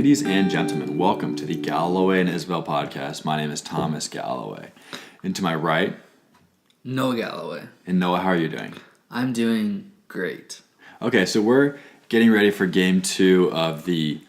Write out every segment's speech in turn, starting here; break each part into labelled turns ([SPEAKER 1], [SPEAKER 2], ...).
[SPEAKER 1] Ladies and gentlemen, welcome to the Galloway and Isabel podcast. My name is Thomas Galloway. And to my right,
[SPEAKER 2] Noah Galloway.
[SPEAKER 1] And Noah, how are you doing?
[SPEAKER 2] I'm doing great.
[SPEAKER 1] Okay, so we're getting ready for game 2 of the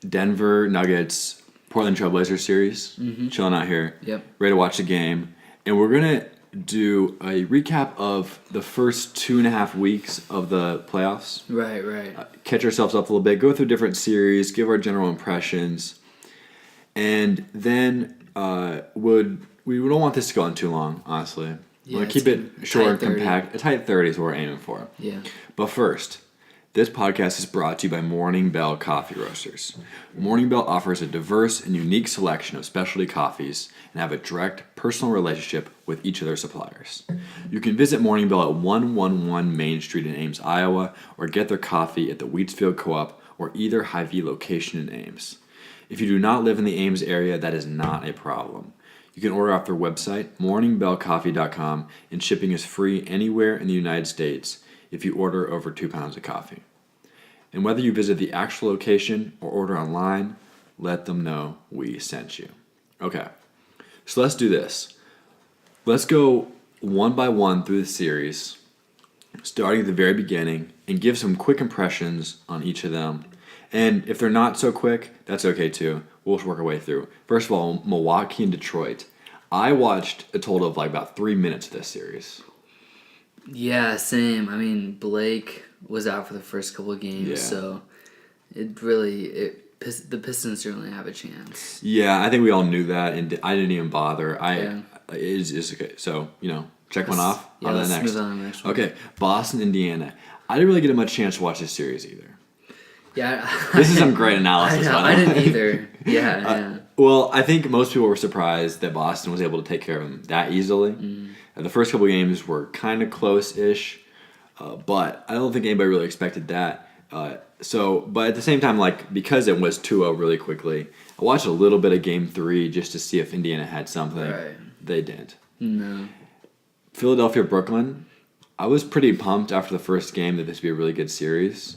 [SPEAKER 1] Denver Nuggets Portland Trailblazers series. Chilling out here.
[SPEAKER 2] Yep.
[SPEAKER 1] Ready to watch the game. And we're going to do a recap of the first 2.5 weeks of the playoffs.
[SPEAKER 2] Right.
[SPEAKER 1] Catch ourselves up a little bit, go through different series, give our general impressions, and then we don't want this to go on too long, honestly.
[SPEAKER 2] Yeah,
[SPEAKER 1] We'll keep it short and
[SPEAKER 2] 30.
[SPEAKER 1] compact. A tight 30 is what we're aiming for.
[SPEAKER 2] Yeah.
[SPEAKER 1] But first, this podcast is brought to you by Morning Bell Coffee Roasters. Morning Bell offers a diverse and unique selection of specialty coffees and have a direct personal relationship with each of their suppliers. You can visit Morning Bell at 111 Main Street in Ames, Iowa, or get their coffee at the Wheatsfield Co-op or either Hy-Vee location in Ames. If you do not live in the Ames area, that is not a problem. You can order off their website, morningbellcoffee.com, and shipping is free anywhere in the United States if you order over 2 pounds of coffee. And whether you visit the actual location or order online, let them know we sent you. Okay, so let's do this. Let's go one by one through the series, starting at the very beginning, and give some quick impressions on each of them. And if they're not so quick, that's okay too. We'll just work our way through. First of all, Milwaukee and Detroit. I watched a total of about 3 minutes of this series.
[SPEAKER 2] Yeah, same. I mean, Blake was out for the first couple of games, so the Pistons certainly have a chance.
[SPEAKER 1] Yeah, I think we all knew that, and I didn't even bother. It's okay. So, check one off.
[SPEAKER 2] Yeah, let's move on to the next one.
[SPEAKER 1] Okay, Boston, Indiana. I didn't really get much chance to watch this series either.
[SPEAKER 2] Yeah.
[SPEAKER 1] This is some great analysis.
[SPEAKER 2] I didn't either. Yeah.
[SPEAKER 1] Well, I think most people were surprised that Boston was able to take care of them that easily. The first couple of games were kind of close-ish, but I don't think anybody really expected that. But at the same time, because it was 2-0 really quickly, I watched a little bit of Game 3 just to see if Indiana had something.
[SPEAKER 2] Right.
[SPEAKER 1] They didn't.
[SPEAKER 2] No.
[SPEAKER 1] Philadelphia, Brooklyn. I was pretty pumped after the first game that this would be a really good series,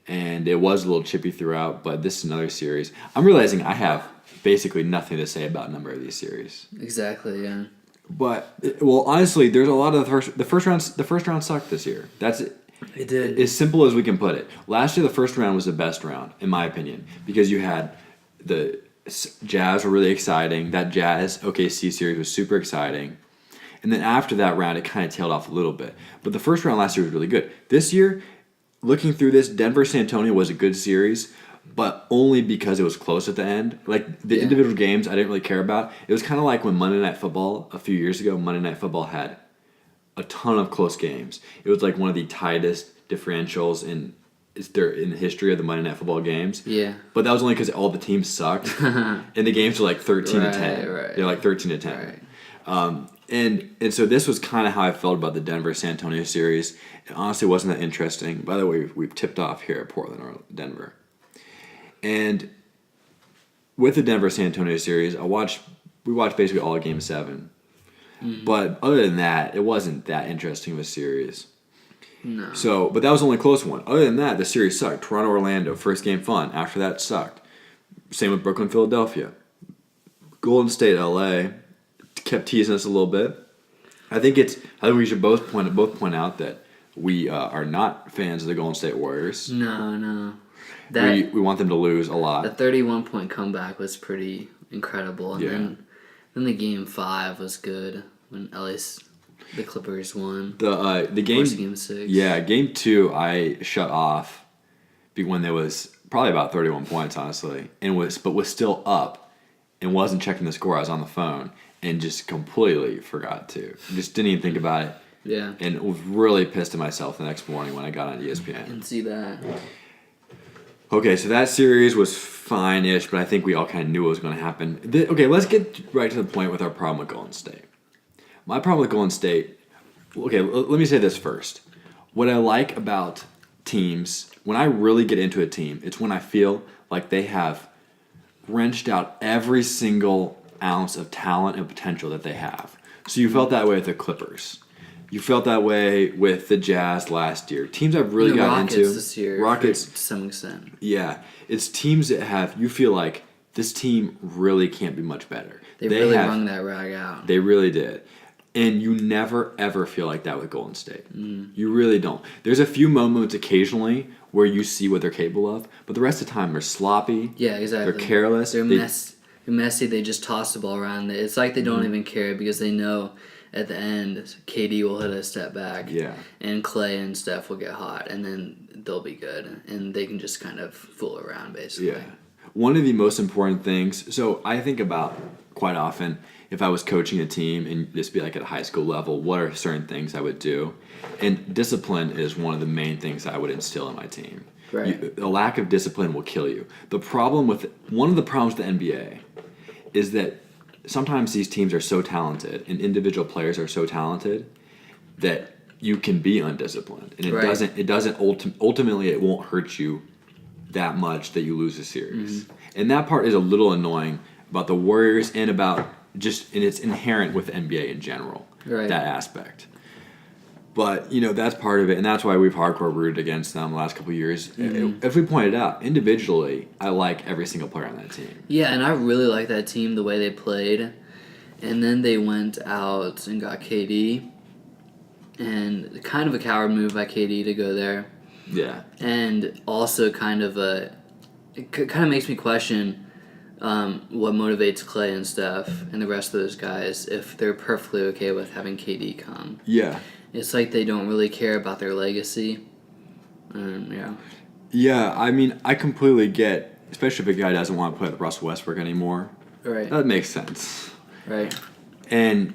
[SPEAKER 1] and it was a little chippy throughout, but this is another series. I'm realizing I have basically nothing to say about a number of these series.
[SPEAKER 2] Exactly, yeah.
[SPEAKER 1] But honestly, there's a lot of the first round sucked this year. That's it.
[SPEAKER 2] It did.
[SPEAKER 1] As simple as we can put it. Last year, the first round was the best round, in my opinion, because you had the Jazz were really exciting. That Jazz OKC series was super exciting, and then after that round, it kind of tailed off a little bit. But the first round last year was really good. This year, looking through this, Denver-San Antonio was a good series, but only because it was close at the end. Individual games, I didn't really care about. It was kind of like when Monday Night Football, a few years ago, Monday Night Football had a ton of close games. It was like one of the tightest differentials in the history of the Monday Night Football games.
[SPEAKER 2] Yeah.
[SPEAKER 1] But that was only because all the teams sucked, and the games were 13 to 10.
[SPEAKER 2] Right.
[SPEAKER 1] They're 13 to 10.
[SPEAKER 2] Right.
[SPEAKER 1] And so this was kind of how I felt about the Denver-San Antonio series. It honestly wasn't that interesting. By the way, we've tipped off here at Portland or Denver. And with the Denver-San Antonio series, we watched basically all of Game 7. But other than that, it wasn't that interesting of a series.
[SPEAKER 2] No.
[SPEAKER 1] So, but that was the only close one. Other than that, the series sucked. Toronto-Orlando, first game fun. After that, sucked. Same with Brooklyn-Philadelphia. Golden State-LA kept teasing us a little bit. I think we should both point out that we are not fans of the Golden State Warriors.
[SPEAKER 2] No.
[SPEAKER 1] We want them to lose a lot.
[SPEAKER 2] The 31-point comeback was pretty incredible, and then the Game 5 was good when the Clippers won.
[SPEAKER 1] The game,
[SPEAKER 2] Game 6.
[SPEAKER 1] Yeah, Game 2 I shut off when there was probably about 31 points, honestly, but was still up and wasn't checking the score. I was on the phone and just completely forgot to. Just didn't even think about it.
[SPEAKER 2] Yeah.
[SPEAKER 1] And was really pissed at myself the next morning when I got on ESPN.
[SPEAKER 2] I can see that.
[SPEAKER 1] Okay, so that series was fine-ish, but I think we all kind of knew what was going to happen. Okay, let's get right to the point with our problem with Golden State. My problem with Golden State... Okay, let me say this first. What I like about teams, when I really get into a team, it's when I feel like they have wrenched out every single ounce of talent and potential that they have. So you felt that way with the Clippers. You felt that way with the Jazz last year. Teams I've really gotten
[SPEAKER 2] Rockets
[SPEAKER 1] into.
[SPEAKER 2] this year,
[SPEAKER 1] Rockets
[SPEAKER 2] to some extent.
[SPEAKER 1] Yeah, it's teams that you feel like this team really can't be much better.
[SPEAKER 2] They really wrung that rag out.
[SPEAKER 1] They really did. And you never, ever feel like that with Golden State. You really don't. There's a few moments occasionally where you see what they're capable of, but the rest of the time they're sloppy.
[SPEAKER 2] Yeah, exactly.
[SPEAKER 1] They're careless.
[SPEAKER 2] They're messy. They just toss the ball around. It's like they don't even care because they know at the end KD will hit a step back.
[SPEAKER 1] Yeah.
[SPEAKER 2] And Clay and Steph will get hot, and then they'll be good, and they can just kind of fool around basically.
[SPEAKER 1] Yeah. One of the most important things, so I think about quite often, if I was coaching a team and this be like at a high school level, what are certain things I would do? And discipline is one of the main things I would instill in my team.
[SPEAKER 2] Right.
[SPEAKER 1] A lack of discipline will kill you. One of the problems with the NBA is that sometimes these teams are so talented and individual players are so talented that you can be undisciplined, and it doesn't ultimately it won't hurt you that much that you lose a series. And that part is a little annoying about the Warriors and it's inherent with the NBA in general.
[SPEAKER 2] Right.
[SPEAKER 1] That aspect. But, that's part of it, and that's why we've hardcore rooted against them the last couple of years. If we pointed out, individually, I like every single player on that team.
[SPEAKER 2] Yeah, and I really like that team, the way they played. And then they went out and got KD. And kind of a coward move by KD to go there.
[SPEAKER 1] Yeah.
[SPEAKER 2] And also it kind of makes me question what motivates Clay and Steph and the rest of those guys if they're perfectly okay with having KD come.
[SPEAKER 1] Yeah.
[SPEAKER 2] It's like they don't really care about their legacy. Yeah.
[SPEAKER 1] Yeah, I mean, I completely get, especially if a guy doesn't want to play with Russell Westbrook anymore.
[SPEAKER 2] Right.
[SPEAKER 1] That makes sense.
[SPEAKER 2] Right.
[SPEAKER 1] And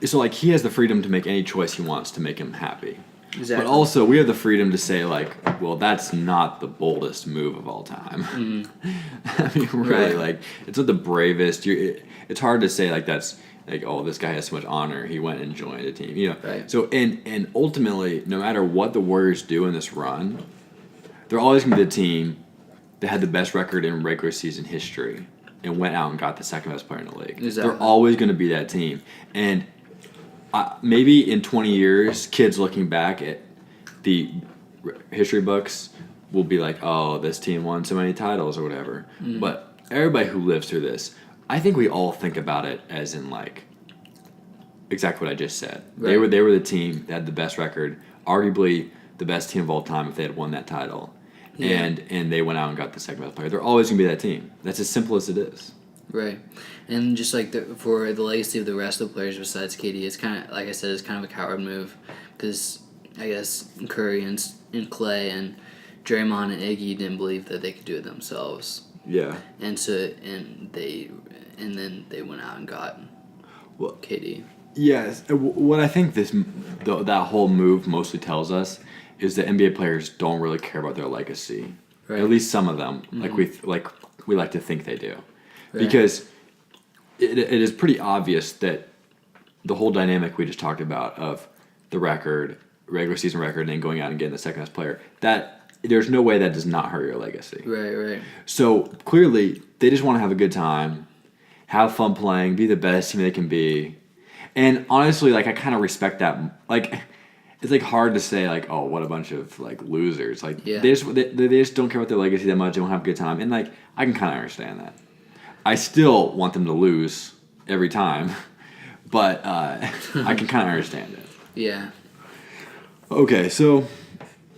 [SPEAKER 1] so, he has the freedom to make any choice he wants to make him happy.
[SPEAKER 2] Exactly.
[SPEAKER 1] But also, we have the freedom to say, well, that's not the boldest move of all time. I mean, really, it's not the bravest. It's hard to say, that's... this guy has so much honor. He went and joined a team.
[SPEAKER 2] Right.
[SPEAKER 1] So and ultimately, no matter what the Warriors do in this run, they're always gonna be the team that had the best record in regular season history and went out and got the second best player in the league.
[SPEAKER 2] Exactly.
[SPEAKER 1] They're always gonna be that team. And maybe in 20 years, kids looking back at the history books will be like, "Oh, this team won so many titles" or whatever. But everybody who lives through this, I think we all think about it as in exactly what I just said.
[SPEAKER 2] Right.
[SPEAKER 1] They were the team that had the best record, arguably the best team of all time if they had won that title.
[SPEAKER 2] Yeah.
[SPEAKER 1] And they went out and got the second best player. They're always gonna be that team. That's as simple as it is.
[SPEAKER 2] Right. And just for the legacy of the rest of the players besides KD, it's kind of, like I said, it's kind of a coward move because I guess Curry and Clay and Draymond and Iggy didn't believe that they could do it themselves.
[SPEAKER 1] Yeah.
[SPEAKER 2] And then they went out and got KD.
[SPEAKER 1] Yes. What I think that whole move mostly tells us is that NBA players don't really care about their legacy.
[SPEAKER 2] Right.
[SPEAKER 1] At least some of them, we like to think they do,
[SPEAKER 2] Right.
[SPEAKER 1] because it is pretty obvious that the whole dynamic we just talked about of the regular season record, and then going out and getting the second best player, that there's no way that does not hurt your legacy.
[SPEAKER 2] Right.
[SPEAKER 1] So clearly, they just want to have a good time, have fun playing, be the best team they can be, and honestly, I kind of respect that. It's hard to say oh, what a bunch of losers.
[SPEAKER 2] Yeah.
[SPEAKER 1] They just don't care about their legacy that much. They don't have a good time, and I can kind of understand that. I still want them to lose every time, but I can kind of understand it.
[SPEAKER 2] Yeah.
[SPEAKER 1] Okay, so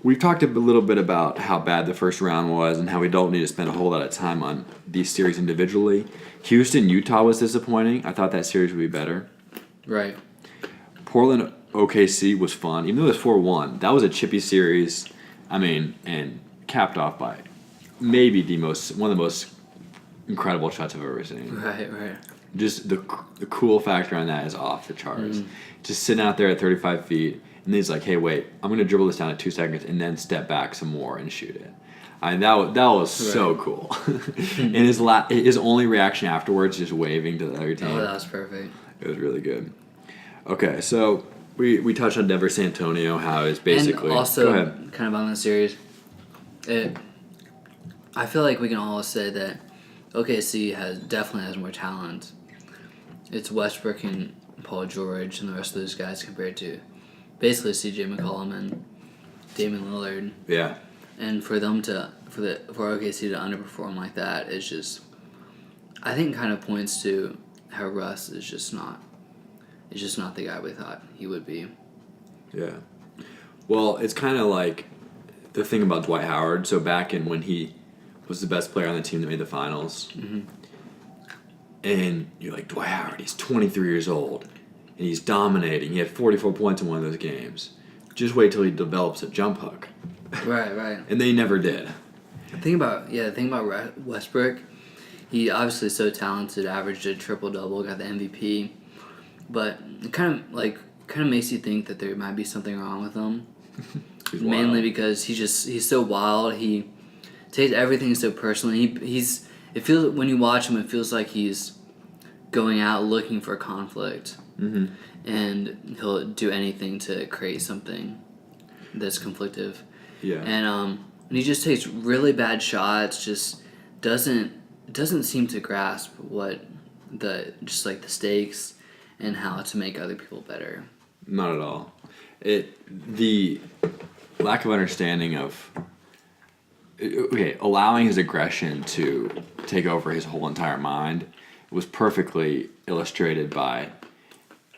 [SPEAKER 1] we've talked a little bit about how bad the first round was and how we don't need to spend a whole lot of time on these series individually. Houston, Utah was disappointing. I thought that series would be better.
[SPEAKER 2] Right.
[SPEAKER 1] Portland, OKC was fun. Even though it was 4-1, that was a chippy series. And capped off by maybe one of the most incredible shots I've ever seen.
[SPEAKER 2] Right.
[SPEAKER 1] Just the cool factor on that is off the charts. Just sitting out there at 35 feet, and he's like, "Hey, wait, I'm gonna dribble this down at 2 seconds and then step back some more and shoot it." That was so cool. And his only reaction afterwards, just waving to the other team.
[SPEAKER 2] Oh, that was perfect.
[SPEAKER 1] It was really good. Okay, so we touched on Denver San Antonio, how it's basically.
[SPEAKER 2] And also,
[SPEAKER 1] go ahead.
[SPEAKER 2] kind of on the series, I feel like we can all say that OKC definitely has more talent. It's Westbrook and Paul George and the rest of those guys compared to basically C.J. McCollum and Damian Lillard.
[SPEAKER 1] Yeah.
[SPEAKER 2] And for them to for OKC to underperform like that is just, I think, kind of points to how Russ is just not the guy we thought he would be.
[SPEAKER 1] Yeah. Well, it's kind of like the thing about Dwight Howard. So back in when he was the best player on the team that made the finals, and you're like, Dwight Howard, he's 23 years old, and he's dominating. He had 44 points in one of those games. Just wait till he develops a jump hook.
[SPEAKER 2] Right.
[SPEAKER 1] And they never did.
[SPEAKER 2] The thing about Westbrook, he obviously is so talented, averaged a triple-double, got the MVP, but it kind of makes you think that there might be something wrong with him.
[SPEAKER 1] He's
[SPEAKER 2] Mainly
[SPEAKER 1] wild.
[SPEAKER 2] because he's so wild. He takes everything so personally. It feels, when you watch him, it feels like he's going out looking for conflict, and he'll do anything to create something that's conflictive.
[SPEAKER 1] Yeah.
[SPEAKER 2] And he just takes really bad shots. Just doesn't seem to grasp what the stakes and how to make other people better.
[SPEAKER 1] Not at all. The lack of understanding of allowing his aggression to take over his whole entire mind was perfectly illustrated by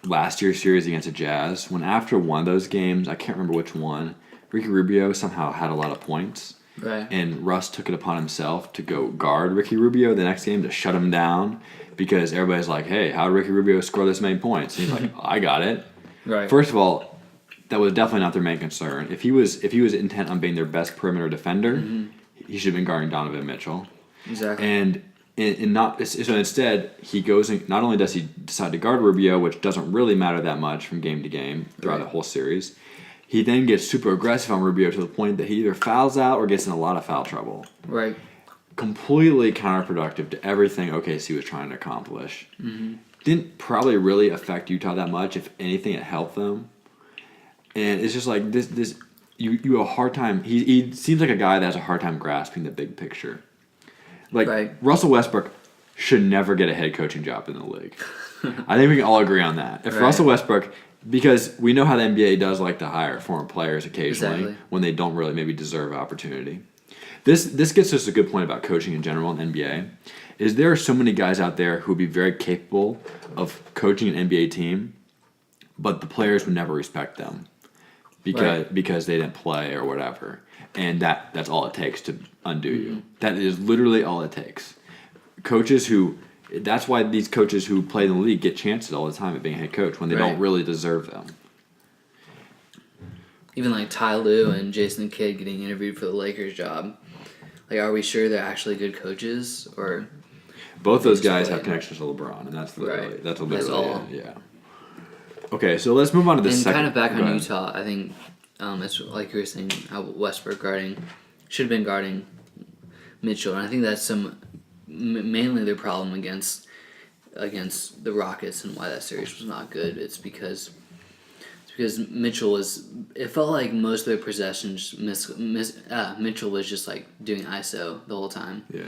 [SPEAKER 1] last year's series against the Jazz, when after one of those games, I can't remember which one, Ricky Rubio somehow had a lot of points.
[SPEAKER 2] Right.
[SPEAKER 1] And Russ took it upon himself to go guard Ricky Rubio the next game to shut him down, because everybody's like, hey, how did Ricky Rubio score this many points? And he's like, I got it.
[SPEAKER 2] Right.
[SPEAKER 1] First of all, that was definitely not their main concern. If he was intent on being their best perimeter defender, he should have been guarding Donovan Mitchell.
[SPEAKER 2] Exactly.
[SPEAKER 1] And so instead, he goes and not only does he decide to guard Rubio, which doesn't really matter that much from game to game throughout the whole series, he then gets super aggressive on Rubio to the point that he either fouls out or gets in a lot of foul trouble.
[SPEAKER 2] Right.
[SPEAKER 1] Completely counterproductive to everything OKC was trying to accomplish. Didn't probably really affect Utah that much. If anything, it helped them. And it's just like this. You have a hard time. He seems like a guy that has a hard time grasping the big picture. Like,
[SPEAKER 2] Right.
[SPEAKER 1] Russell Westbrook should never get a head coaching job in the league. I think we can all agree on that. If
[SPEAKER 2] Right.
[SPEAKER 1] Russell Westbrook, because we know how the NBA does like to hire former players occasionally
[SPEAKER 2] Exactly.
[SPEAKER 1] when they don't really maybe deserve opportunity. This gets us a good point about coaching in general in the NBA. Is there are so many guys out there who would be very capable of coaching an NBA team, but the players would never respect them because they didn't play or whatever. And that's all it takes to undo you. That is literally all it takes. That's why these coaches who play in the league get chances all the time at being a head coach when they don't really deserve them.
[SPEAKER 2] Even like Ty Lue and Jason Kidd getting interviewed for the Lakers job. Like, are we sure they're actually good coaches, or
[SPEAKER 1] Both those
[SPEAKER 2] just
[SPEAKER 1] guys
[SPEAKER 2] play.
[SPEAKER 1] have connections to LeBron, and that's literally
[SPEAKER 2] Right.
[SPEAKER 1] that's
[SPEAKER 2] That's
[SPEAKER 1] literally
[SPEAKER 2] all.
[SPEAKER 1] it. Yeah. Okay, so let's move on to the
[SPEAKER 2] and
[SPEAKER 1] second.
[SPEAKER 2] kind of back
[SPEAKER 1] go
[SPEAKER 2] on
[SPEAKER 1] ahead.
[SPEAKER 2] Utah? I think it's like you were saying, how Westbrook should have been guarding Mitchell, and I think that's mainly their problem against the Rockets and why that series was not good. It's because Mitchell it felt like most of their possessions Mitchell was just like doing ISO the whole time.
[SPEAKER 1] Yeah.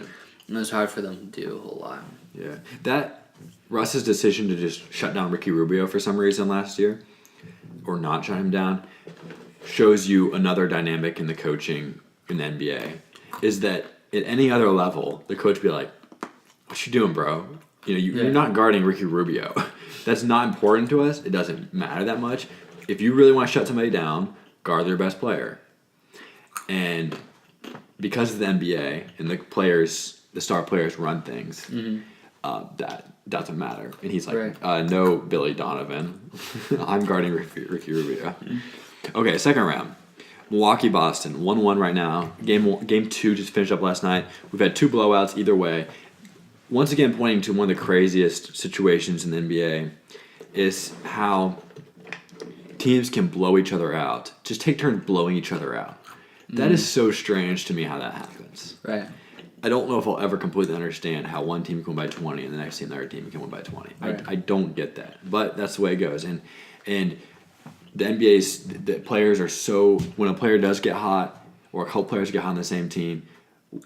[SPEAKER 2] And it was hard for them to do a whole lot.
[SPEAKER 1] Yeah. That Russ's decision to just shut down Ricky Rubio for some reason last year, or not shut him down, shows you another dynamic in the coaching in the NBA. Is that at any other level, the coach would be like, what you doing, bro? You're not guarding Ricky Rubio. That's not important to us. It doesn't matter that much. If you really want to shut somebody down, guard their best player. And because of the NBA and the star players run things, that doesn't matter. And he's like, no, Billy Donovan. I'm guarding Ricky Rubio. Okay, second round. Milwaukee, Boston, 1-1 right now. Game 2 just finished up last night. We've had 2 blowouts either way. Once again, pointing to one of the craziest situations in the NBA is how teams can blow each other out. Just take turns blowing each other out. That is so strange to me how that happens.
[SPEAKER 2] Right.
[SPEAKER 1] I don't know if I'll ever completely understand how one team can win by 20 and the next team, the other team can win by 20.
[SPEAKER 2] Right.
[SPEAKER 1] I don't get that. But that's the way it goes. And the NBA's the players are so, when a player does get hot or a couple players get hot on the same team,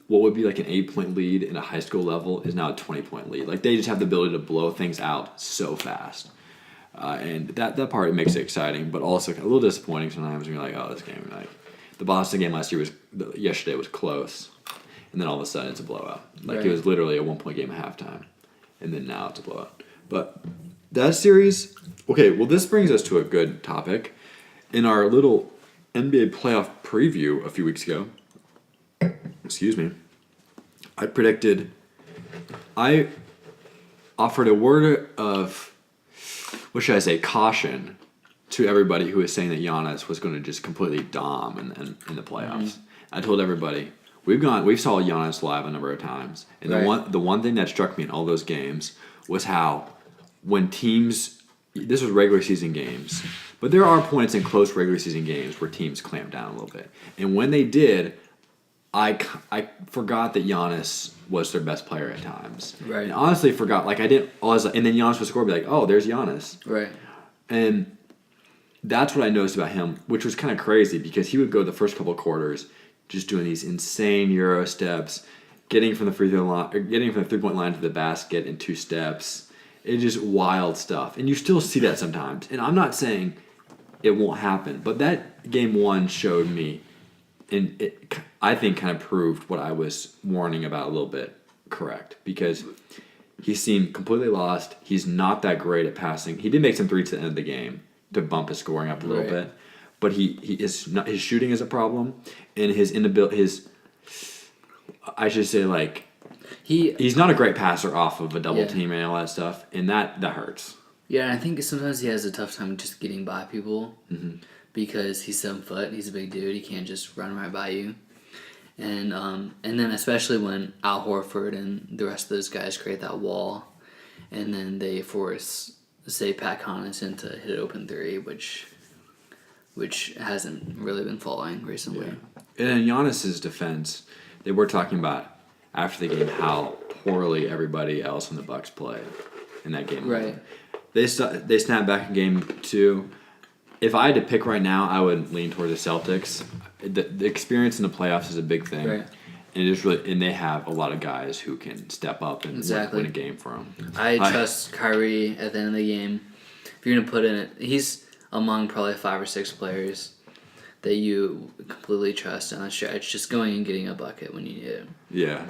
[SPEAKER 1] what would be like an 8-point lead in a high school level is now a 20-point lead. Like, they just have the ability to blow things out so fast. And that part makes it exciting, but also a little disappointing sometimes when you're like, oh, this game, like the Boston game yesterday was close, and then all of a sudden it's a blowout. Like it was literally a 1-point game at halftime, and then now it's a blowout. But that series, okay. Well, this brings us to a good topic. In our little NBA playoff preview a few weeks ago, excuse me, I offered a word of, what should I say, caution to everybody who was saying that Giannis was going to just completely dom in the playoffs. Mm-hmm. I told everybody, we saw Giannis live a number of times, and the one thing that struck me in all those games was how when teams, this was regular season games, but there are points in close regular season games where teams clamp down a little bit, and when they did, I forgot that Giannis was their best player at times.
[SPEAKER 2] Right.
[SPEAKER 1] And honestly forgot. Like I didn't. And then Giannis would score, be like, "Oh, there's Giannis."
[SPEAKER 2] Right.
[SPEAKER 1] And that's what I noticed about him, which was kind of crazy because he would go the first couple of quarters just doing these insane Euro steps, getting from the free throw line, or getting from the 3-point line to the basket in 2 steps. It's just wild stuff, and you still see that sometimes. And I'm not saying it won't happen, but that game 1 showed me. And it, I think, kind of proved what I was warning about a little bit correct, because he seemed completely lost. He's not that great at passing. He did make some threes at the end of the game to bump his scoring up a little bit, but he is not, his shooting is a problem, and his inability, I should say, like, he's not a great passer off of a double team and all that stuff, and that hurts.
[SPEAKER 2] Yeah, and I think sometimes he has a tough time just getting by people. Mm-hmm. Because he's 7 foot, he's a big dude. He can't just run right by you, and then especially when Al Horford and the rest of those guys create that wall, and then they force, say, Pat Connaughton to hit an open 3, which hasn't really been falling recently.
[SPEAKER 1] Yeah. And in Giannis's defense, they were talking about after the game how poorly everybody else in the Bucks played in that game.
[SPEAKER 2] Right.
[SPEAKER 1] They snapped back in game 2. If I had to pick right now, I would lean toward the Celtics. The experience in the playoffs is a big thing,
[SPEAKER 2] right.
[SPEAKER 1] And they have a lot of guys who can step up and win a game for them.
[SPEAKER 2] I trust Kyrie at the end of the game. If you're gonna put in it, he's among probably 5 or 6 players that you completely trust on a stretch, just going and getting a bucket when you need it.
[SPEAKER 1] Yeah.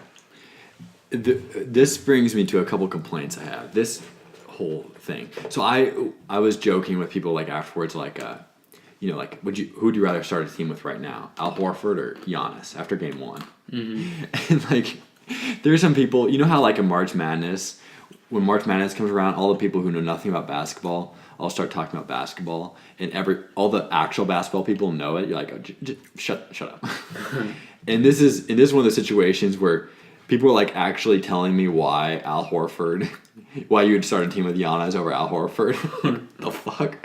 [SPEAKER 1] This brings me to a couple complaints I have. This whole thing. So I was joking with people like afterwards, like like who'd you rather start a team with right now, Al Horford or Giannis after game 1? Mm-hmm. And like there's some people, you know how like in March Madness, when March Madness comes around, all the people who know nothing about basketball, I'll start talking about basketball, and all the actual basketball people know it. You're like, oh, shut up. And this is one of the situations where people are like actually telling me why you would start a team with Giannis over Al Horford. The fuck?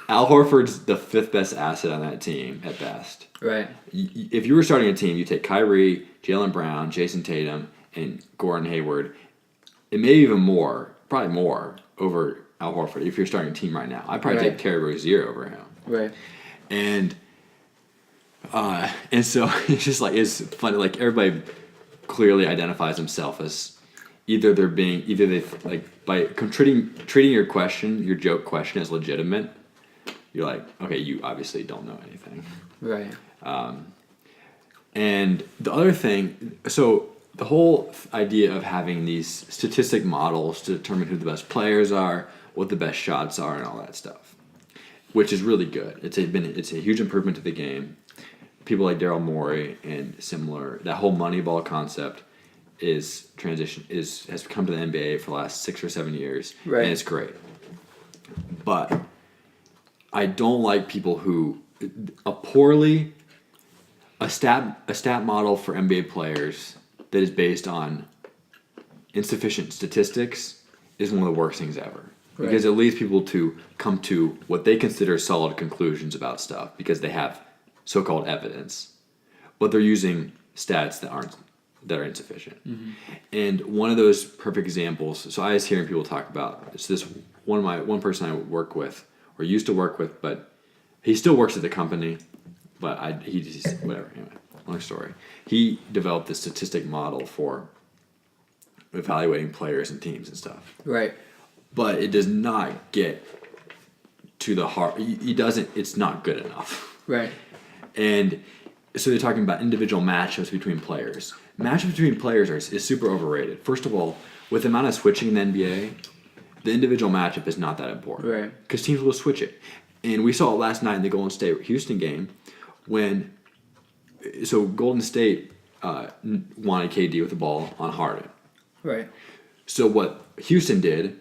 [SPEAKER 1] Al Horford's the 5th best asset on that team at best.
[SPEAKER 2] Right.
[SPEAKER 1] If you were starting a team, you take Kyrie, Jaylen Brown, Jason Tatum, and Gordon Hayward, and maybe even more, probably more, over Al Horford. If you're starting a team right now, I'd probably take Terry Rozier over him.
[SPEAKER 2] Right.
[SPEAKER 1] And so it's just like, it's funny, like everybody clearly identifies himself as either they like by treating your joke question as legitimate. You're like, okay, you obviously don't know anything.
[SPEAKER 2] Right.
[SPEAKER 1] And the other thing, so the whole idea of having these statistic models to determine who the best players are, what the best shots are, and all that stuff, which is really good. It's a huge improvement to the game. People like Daryl Morey and similar, that whole Moneyball concept has come to the NBA for the last 6 or 7 years,
[SPEAKER 2] right.
[SPEAKER 1] And it's great. But I don't like people who a stat model for NBA players that is based on insufficient statistics is one of the worst things ever. Right. Because it leads people to come to what they consider solid conclusions about stuff because they have so-called evidence, but they're using stats that are insufficient. Mm-hmm. And one of those perfect examples. So I was hearing people talk about this. One person I work with or used to work with, but he still works at the company. But he's whatever. Anyway, long story. He developed this statistic model for evaluating players and teams and stuff.
[SPEAKER 2] Right.
[SPEAKER 1] but it does not get to the heart. He doesn't. It's not good enough.
[SPEAKER 2] Right.
[SPEAKER 1] And so they're talking about individual matchups between players. Matchups between players is super overrated. First of all, with the amount of switching in the NBA, the individual matchup is not that important.
[SPEAKER 2] Right.
[SPEAKER 1] Because teams will switch it. And we saw it last night in the Golden State-Houston game so Golden State wanted KD with the ball on Harden.
[SPEAKER 2] Right.
[SPEAKER 1] So what Houston did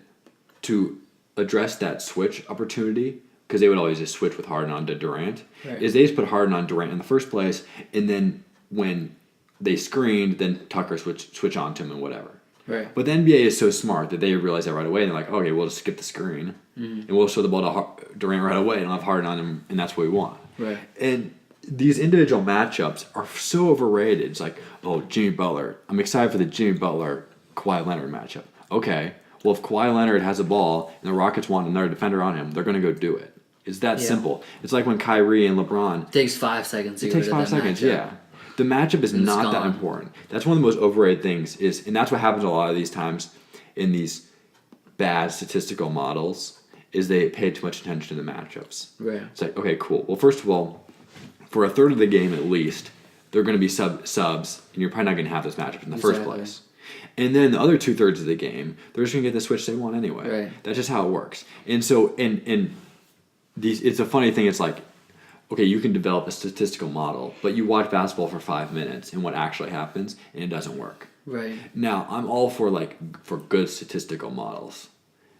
[SPEAKER 1] to address that switch opportunity, because they would always just switch with Harden onto Durant,
[SPEAKER 2] Right.
[SPEAKER 1] is they just put Harden on Durant in the first place, and then when they screened, then Tucker switch on to him and whatever.
[SPEAKER 2] Right.
[SPEAKER 1] But the NBA is so smart that they realize that right away, and they're like, okay, we'll just skip the screen, and we'll show the ball to Durant right away, and I'll have Harden on him, and that's what we want.
[SPEAKER 2] Right.
[SPEAKER 1] And these individual matchups are so overrated. It's like, oh, Jimmy Butler. I'm excited for the Jimmy Butler-Kawhi Leonard matchup. Okay, well, if Kawhi Leonard has a ball and the Rockets want another defender on him, they're going to go do it. It's that simple. It's like when Kyrie and LeBron.
[SPEAKER 2] It takes 5 seconds to
[SPEAKER 1] It
[SPEAKER 2] get
[SPEAKER 1] takes
[SPEAKER 2] rid of
[SPEAKER 1] 5
[SPEAKER 2] that
[SPEAKER 1] seconds,
[SPEAKER 2] matchup.
[SPEAKER 1] yeah. The matchup is
[SPEAKER 2] And it's
[SPEAKER 1] not that
[SPEAKER 2] gone.
[SPEAKER 1] important. That's one of the most overrated things and that's what happens a lot of these times in these bad statistical models, is they pay too much attention to the matchups.
[SPEAKER 2] Right.
[SPEAKER 1] It's like, okay, cool. Well, first of all, for a third of the game at least, they're going to be subs, and you're probably not going to have this matchup in the first
[SPEAKER 2] Exactly.
[SPEAKER 1] place. And then the other 2/3 of the game, they're just going to get the switch they want anyway.
[SPEAKER 2] Right.
[SPEAKER 1] That's just how it works. And so, it's a funny thing. It's like, okay, you can develop a statistical model, but you watch basketball for 5 minutes and what actually happens, and it doesn't work.
[SPEAKER 2] Right.
[SPEAKER 1] Now, I'm all for good statistical models.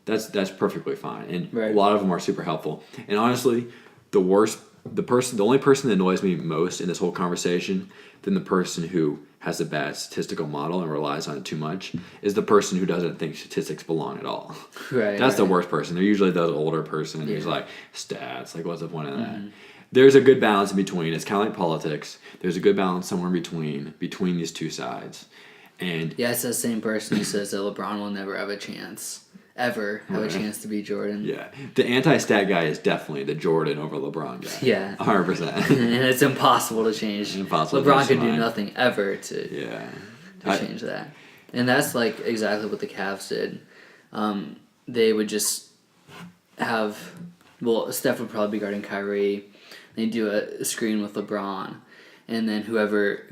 [SPEAKER 1] That's perfectly fine, and
[SPEAKER 2] Right.
[SPEAKER 1] a lot of them are super helpful. And honestly, the only person that annoys me most in this whole conversation than the person who has a bad statistical model and relies on it too much is the person who doesn't think statistics belong at all.
[SPEAKER 2] Right.
[SPEAKER 1] That's the
[SPEAKER 2] right.
[SPEAKER 1] worst person. They're usually the older person who's
[SPEAKER 2] Yeah.
[SPEAKER 1] like, stats, like what's the point of that? There's a good balance in between. It's kind of like politics. There's a good balance somewhere in between these two sides. And
[SPEAKER 2] Yeah, it's that same person who says that LeBron will never have a chance. Ever have a chance to beat Jordan.
[SPEAKER 1] yeah, the anti-stat guy is definitely the Jordan over LeBron guy.
[SPEAKER 2] Yeah.
[SPEAKER 1] 100%.
[SPEAKER 2] And it's impossible to change.
[SPEAKER 1] Impossible to
[SPEAKER 2] LeBron
[SPEAKER 1] change
[SPEAKER 2] could
[SPEAKER 1] his
[SPEAKER 2] do
[SPEAKER 1] mind.
[SPEAKER 2] nothing ever to
[SPEAKER 1] Yeah.
[SPEAKER 2] change that. And that's like exactly what the Cavs did. They would just have, Steph would probably be guarding Kyrie. They'd do a screen with LeBron. And then whoever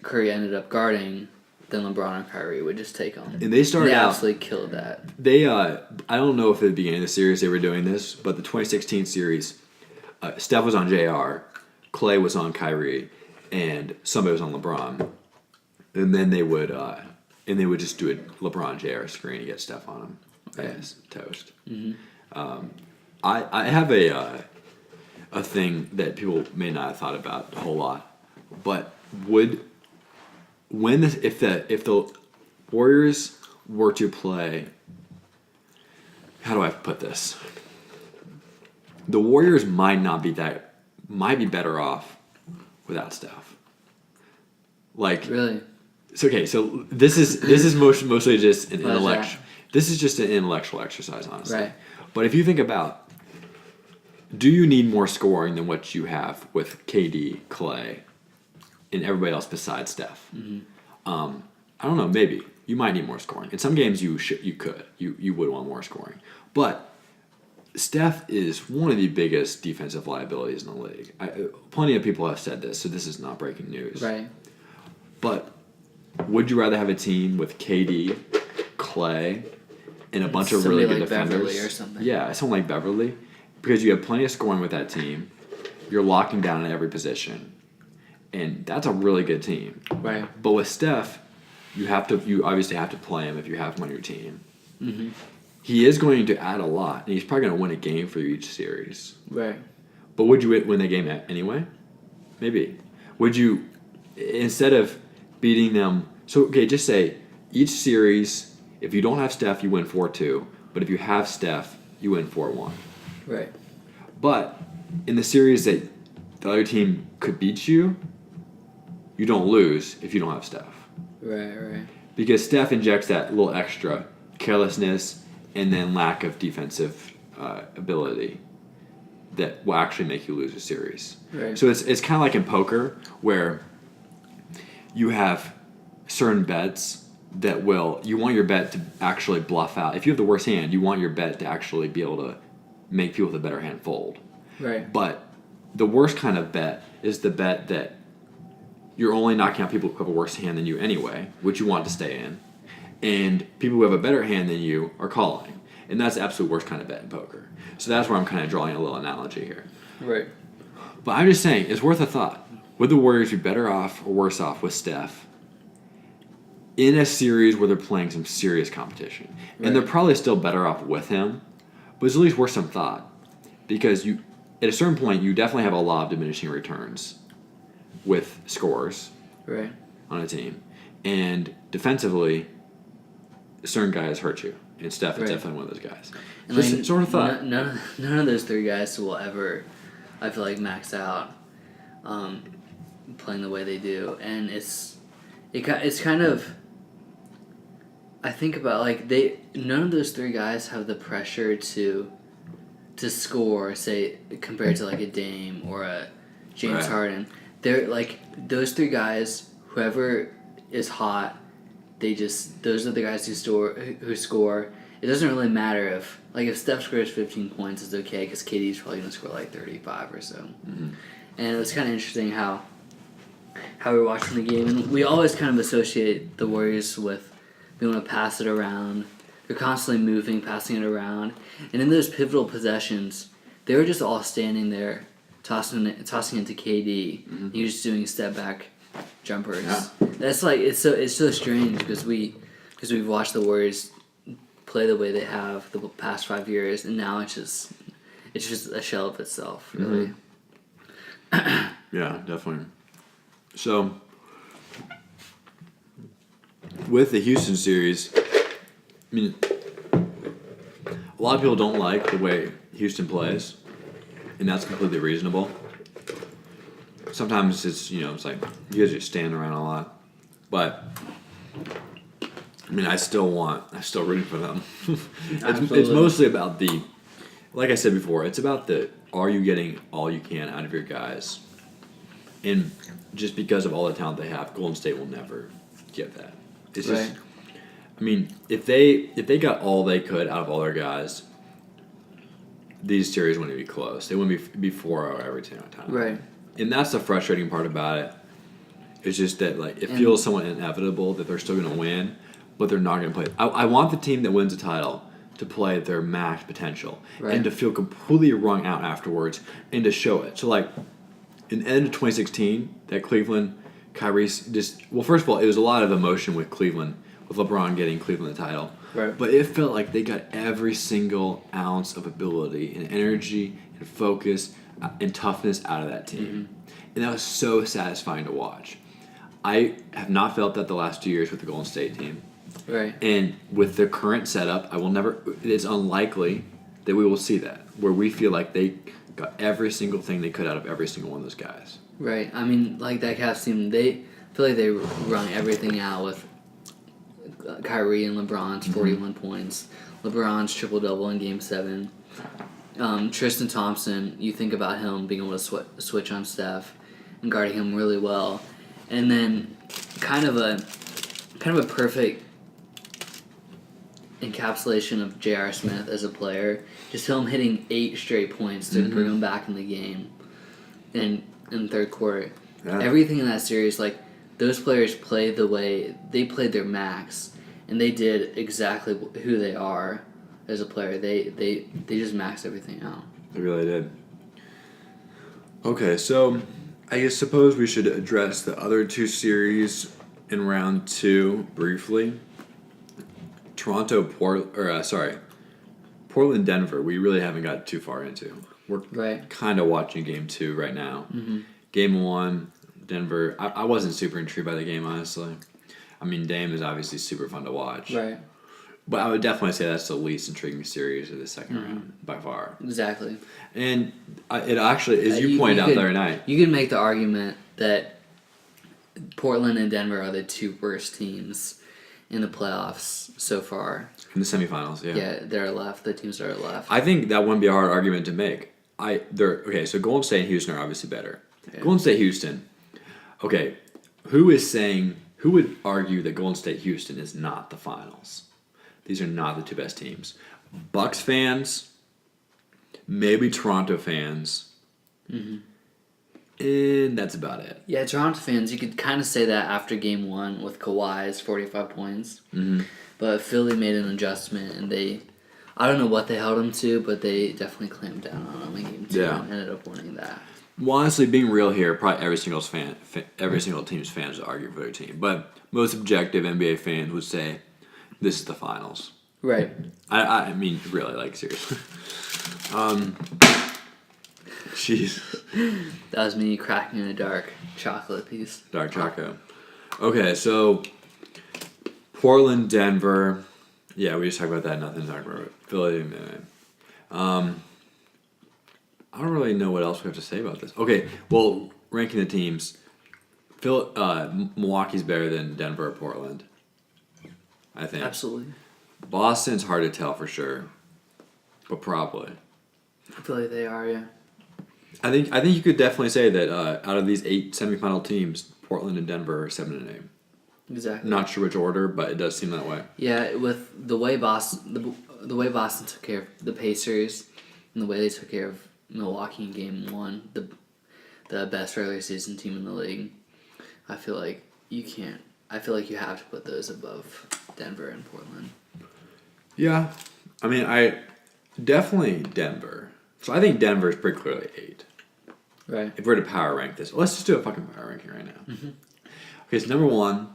[SPEAKER 2] Curry ended up guarding, then LeBron or Kyrie would just take them.
[SPEAKER 1] And they started out.
[SPEAKER 2] absolutely killed that.
[SPEAKER 1] They, I don't know if at the beginning of the series they were doing this, but the 2016 series, Steph was on JR, Clay was on Kyrie, and somebody was on LeBron. And then they would just do a LeBron JR screen to get Steph on him.
[SPEAKER 2] Right.
[SPEAKER 1] Yes, toast. I have a thing that people may not have thought about a whole lot, but if the Warriors were to play, how do I put this? The Warriors might be better off without Steph. Like,
[SPEAKER 2] Really?
[SPEAKER 1] it's okay. So this is mostly just an
[SPEAKER 2] Why is
[SPEAKER 1] intellectual. This is just an intellectual exercise, honestly.
[SPEAKER 2] Right.
[SPEAKER 1] But if you think about, do you need more scoring than what you have with KD, Clay, and everybody else besides Steph? I don't know. Maybe you might need more scoring. In some games, you would want more scoring. But Steph is one of the biggest defensive liabilities in the league. Plenty of people have said this, so this is not breaking news.
[SPEAKER 2] Right.
[SPEAKER 1] But would you rather have a team with KD, Clay, and a bunch of
[SPEAKER 2] Somebody
[SPEAKER 1] really good
[SPEAKER 2] like
[SPEAKER 1] defenders?
[SPEAKER 2] Beverly or something.
[SPEAKER 1] Yeah, someone like Beverly. Because you have plenty of scoring with that team. You're locking down at every position. And that's a really good team.
[SPEAKER 2] Right.
[SPEAKER 1] But with Steph, you obviously have to play him if you have him on your team.
[SPEAKER 2] Mm-hmm.
[SPEAKER 1] He is going to add a lot, and he's probably going to win a game for you each series.
[SPEAKER 2] Right.
[SPEAKER 1] But would you win the game anyway? Maybe. Would you, instead of beating them, so okay, just say each series, if you don't have Steph, you win 4-2. But if you have Steph, you win 4-1.
[SPEAKER 2] Right.
[SPEAKER 1] But in the series that the other team could beat you, you don't lose if you don't have Steph.
[SPEAKER 2] Right.
[SPEAKER 1] Because Steph injects that little extra carelessness and then lack of defensive ability that will actually make you lose a series.
[SPEAKER 2] Right.
[SPEAKER 1] So it's kind of like in poker where you have certain bets that you want your bet to actually bluff out. If you have the worst hand, you want your bet to actually be able to make people with a better hand fold.
[SPEAKER 2] Right.
[SPEAKER 1] But the worst kind of bet is the bet that you're only knocking out people who have a worse hand than you anyway, which you want to stay in. And people who have a better hand than you are calling. And that's the absolute worst kind of bet in poker. So that's where I'm kind of drawing a little analogy here.
[SPEAKER 2] Right.
[SPEAKER 1] But I'm just saying, it's worth a thought. Would the Warriors be better off or worse off with Steph in a series where they're playing some serious competition?
[SPEAKER 2] Right.
[SPEAKER 1] And they're probably still better off with him, but it's at least worth some thought. Because at a certain point, you definitely have a lot of diminishing returns with scores
[SPEAKER 2] Right.
[SPEAKER 1] on a team. And defensively, certain guys hurt you. And Steph is definitely one of those guys.
[SPEAKER 2] And
[SPEAKER 1] Just
[SPEAKER 2] like,
[SPEAKER 1] sort of thought.
[SPEAKER 2] None of those three guys will ever, I feel like, max out playing the way they do. And it's kind of, I think about, like, none of those three guys have the pressure to score, say, compared to, like, a Dame or a James Harden. They're, like, those three guys, whoever is hot, those are the guys who score. It doesn't really matter if Steph scores 15 points, it's okay, because KD's probably going to score, like, 35 or so.
[SPEAKER 1] Mm-hmm.
[SPEAKER 2] And it was kind of interesting how we were watching the game, and we always kind of associate the Warriors with being able to pass it around. They're constantly moving, passing it around. And in those pivotal possessions, they were just all standing there, tossing it to KD.
[SPEAKER 1] Mm-hmm.
[SPEAKER 2] He was just doing step back jumpers.
[SPEAKER 1] Yeah.
[SPEAKER 2] That's like it's so strange because we've watched the Warriors play the way they have the past 5 years, and now it's just a shell of itself, really.
[SPEAKER 1] Yeah, definitely. So, with the Houston series, I mean, a lot of people don't like the way Houston plays, and that's completely reasonable. Sometimes it's like you guys are standing around a lot, but I mean, I still rooting for them. It's mostly about like I said before, it's about are you getting all you can out of your guys, and just because of all the talent they have, Golden State will never get that. It's just, I mean, if they got all they could out of all their guys, these series wouldn't be close. They wouldn't be 4-0 every time.
[SPEAKER 2] Right.
[SPEAKER 1] And that's the frustrating part about it. It's just that it feels somewhat inevitable that they're still going to win, but they're not going to play. I want the team that wins the title to play their max potential and to feel completely wrung out afterwards and to show it. So in the end of 2016, that Cleveland, Kyrie first of all, it was a lot of emotion with Cleveland, with LeBron getting Cleveland the title.
[SPEAKER 2] Right.
[SPEAKER 1] But it felt like they got every single ounce of ability and energy and focus and toughness out of that team. Mm-hmm. And that was so satisfying to watch. I have not felt that the last 2 years with the Golden State team.
[SPEAKER 2] Right.
[SPEAKER 1] And with the current setup, it is unlikely that we will see that, where we feel like they got every single thing they could out of every single one of those guys.
[SPEAKER 2] Right. I mean, like that Cavs team, they feel like they run everything out with Kyrie and LeBron's 41 points, LeBron's triple-double in Game 7. Tristan Thompson, you think about him being able to switch on Steph and guarding him really well. And then kind of a perfect encapsulation of J.R. Smith as a player. Just him hitting 8 straight points to bring him back in the game in the third quarter. Yeah. Everything in that series, those players played the way they played their max, and they did exactly who they are as a player. They just maxed everything out.
[SPEAKER 1] They really did. Okay, so I suppose we should address the other two series in round 2 briefly. Portland, Denver. We really haven't got too far into. We're kind of watching Game 2 right now. Mm-hmm. Game 1, Denver. I wasn't super intrigued by the game, honestly. I mean, Dame is obviously super fun to watch.
[SPEAKER 2] Right.
[SPEAKER 1] But I would definitely say that's the least intriguing series of the second round, by far.
[SPEAKER 2] Exactly.
[SPEAKER 1] And it actually, as you pointed out the other night.
[SPEAKER 2] You can make the argument that Portland and Denver are the 2 worst teams in the playoffs so far.
[SPEAKER 1] In the semifinals, yeah.
[SPEAKER 2] Yeah, they're left. The teams that are left.
[SPEAKER 1] I think that wouldn't be a hard argument to make. So Golden State and Houston are obviously better. Yeah. Golden State, Houston. Okay, who Who would argue that Golden State Houston is not the finals? These are not the two best teams. Bucks fans, maybe Toronto fans, and that's about it.
[SPEAKER 2] Yeah, Toronto fans, you could kind of say that after Game 1 with Kawhi's 45 points.
[SPEAKER 1] Mm-hmm.
[SPEAKER 2] But Philly made an adjustment, and I don't know what they held him to, but they definitely clamped down on him in Game 2
[SPEAKER 1] Yeah.
[SPEAKER 2] and ended up winning that.
[SPEAKER 1] Well, honestly, being real here, probably every single team's fans would argue for their team. But most objective NBA fans would say, this is the finals.
[SPEAKER 2] Right.
[SPEAKER 1] I mean, really, like, seriously. Jeez.
[SPEAKER 2] That was me cracking a dark chocolate piece.
[SPEAKER 1] Dark Choco. Okay, so Portland, Denver. Yeah, we just talked about that. Nothing to talk about. Philly. I don't really know what else we have to say about this. Okay, well, ranking the teams. Milwaukee's better than Denver or Portland. I think.
[SPEAKER 2] Absolutely.
[SPEAKER 1] Boston's hard to tell for sure, but probably.
[SPEAKER 2] I feel like they are, yeah.
[SPEAKER 1] I think you could definitely say that out of these 8 semifinal teams, Portland and Denver are 7-8.
[SPEAKER 2] Exactly.
[SPEAKER 1] Not sure which order, but it does seem that way.
[SPEAKER 2] Yeah, with the way Boston took care of the Pacers and the way they took care of Milwaukee in Game 1, the best regular season team in the league, I feel like you can't. I feel like you have to put those above Denver and Portland.
[SPEAKER 1] Yeah, I mean, definitely Denver. So I think Denver is pretty clearly 8.
[SPEAKER 2] Right.
[SPEAKER 1] If we're to power rank this, let's just do a fucking power ranking right now. Mm-hmm. Okay, so number 1,